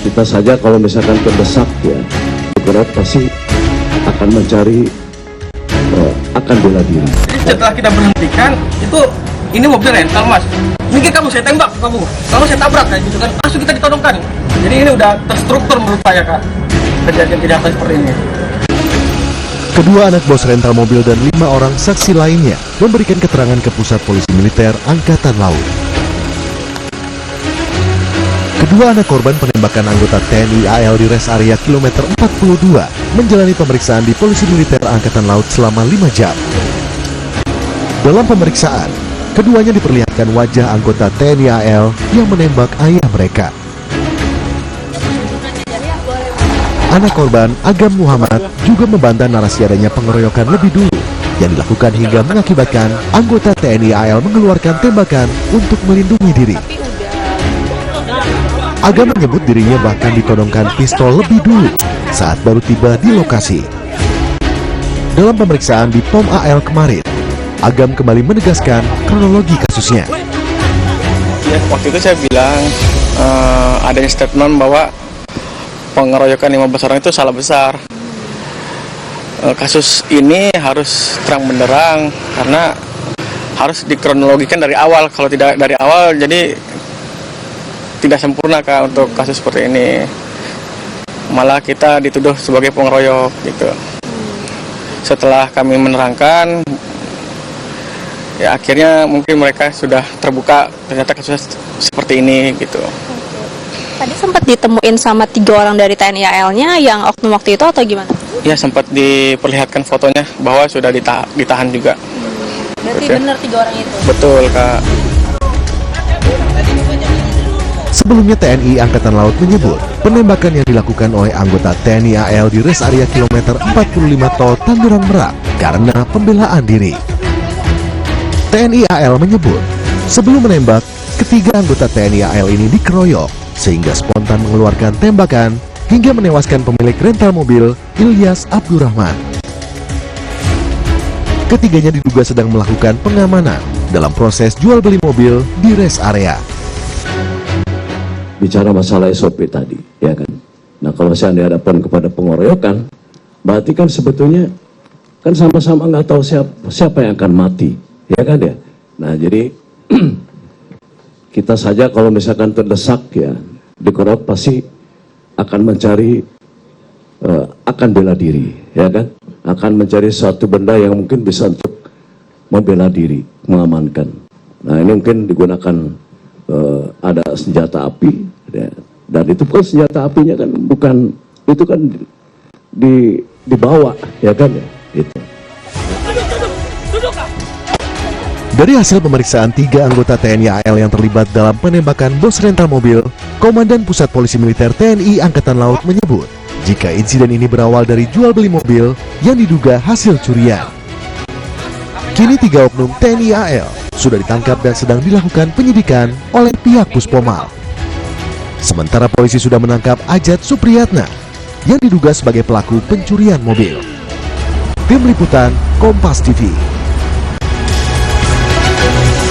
Kita saja kalau misalkan terdesak ya, Demokrat pasti akan mencari, akan bela diri. Jadi setelah kita berhentikan, itu ini mobil rental mas. Mungkin kamu saya tembak, kamu saya tabrak kayak gitu kan. Langsung kita ditodongkan. Jadi ini udah terstruktur menurut saya kak, kejadian-kejahatan seperti ini. Kedua anak bos rental mobil dan 5 orang saksi lainnya memberikan keterangan ke Pusat Polisi Militer Angkatan Laut. Kedua anak korban penembakan anggota TNI AL di res area kilometer 42 menjalani pemeriksaan di Polisi Militer Angkatan Laut selama 5 jam. Dalam pemeriksaan, keduanya diperlihatkan wajah anggota TNI AL yang menembak ayah mereka. Anak korban, Agam Muhammad, juga membantah narasi adanya pengeroyokan lebih dulu yang dilakukan hingga mengakibatkan anggota TNI AL mengeluarkan tembakan untuk melindungi diri. Agam menyebut dirinya bahkan ditodongkan pistol lebih dulu saat baru tiba di lokasi. Dalam pemeriksaan di POM AL kemarin, Agam kembali menegaskan kronologi kasusnya. Ya, waktu itu saya bilang adanya statement bahwa pengeroyokan 15 orang itu salah besar. Kasus ini harus terang benderang karena harus dikronologikan dari awal. Kalau tidak dari awal, jadi tidak sempurna kak untuk kasus seperti ini. Malah kita dituduh sebagai pengeroyok gitu. Setelah kami menerangkan, ya akhirnya mungkin mereka sudah terbuka ternyata kasusnya seperti ini gitu. Tadi sempat ditemuin sama 3 orang dari TNI AL-nya yang oknum waktu itu atau gimana? Ya sempat diperlihatkan fotonya bahwa sudah ditahan juga. Berarti Betul. benar 3 orang itu? Betul kak. Sebelumnya TNI Angkatan Laut menyebut penembakan yang dilakukan oleh anggota TNI AL di res area kilometer 45 tol Tangerang Merak karena pembelaan diri. TNI AL menyebut sebelum menembak, ketiga anggota TNI AL ini dikeroyok sehingga spontan mengeluarkan tembakan hingga menewaskan pemilik rental mobil Ilyas Abdurrahman. Ketiganya diduga sedang melakukan pengamanan dalam proses jual beli mobil di res area. Bicara masalah SOP tadi, ya kan. Nah kalau saya dihadapkan kepada pengeroyokan, berarti kan sebetulnya kan sama-sama nggak tahu siapa yang akan mati, ya kan ya. Nah jadi kita saja kalau misalkan terdesak ya, Demokrat pasti akan mencari, akan bela diri, ya kan. Akan mencari suatu benda yang mungkin bisa untuk membela diri, mengamankan. Nah ini mungkin digunakan ada senjata api, ya. Dan itu kan senjata apinya kan bukan, itu kan dibawa, ya kan ya, gitu. Dari hasil pemeriksaan 3 anggota TNI AL yang terlibat dalam penembakan bos rental mobil, Komandan Pusat Polisi Militer TNI Angkatan Laut menyebut jika insiden ini berawal dari jual beli mobil yang diduga hasil curian. Kini 3 oknum TNI AL sudah ditangkap dan sedang dilakukan penyidikan oleh pihak Puspomal. Sementara polisi sudah menangkap Ajat Supriyatna yang diduga sebagai pelaku pencurian mobil. Tim Liputan Kompas TV.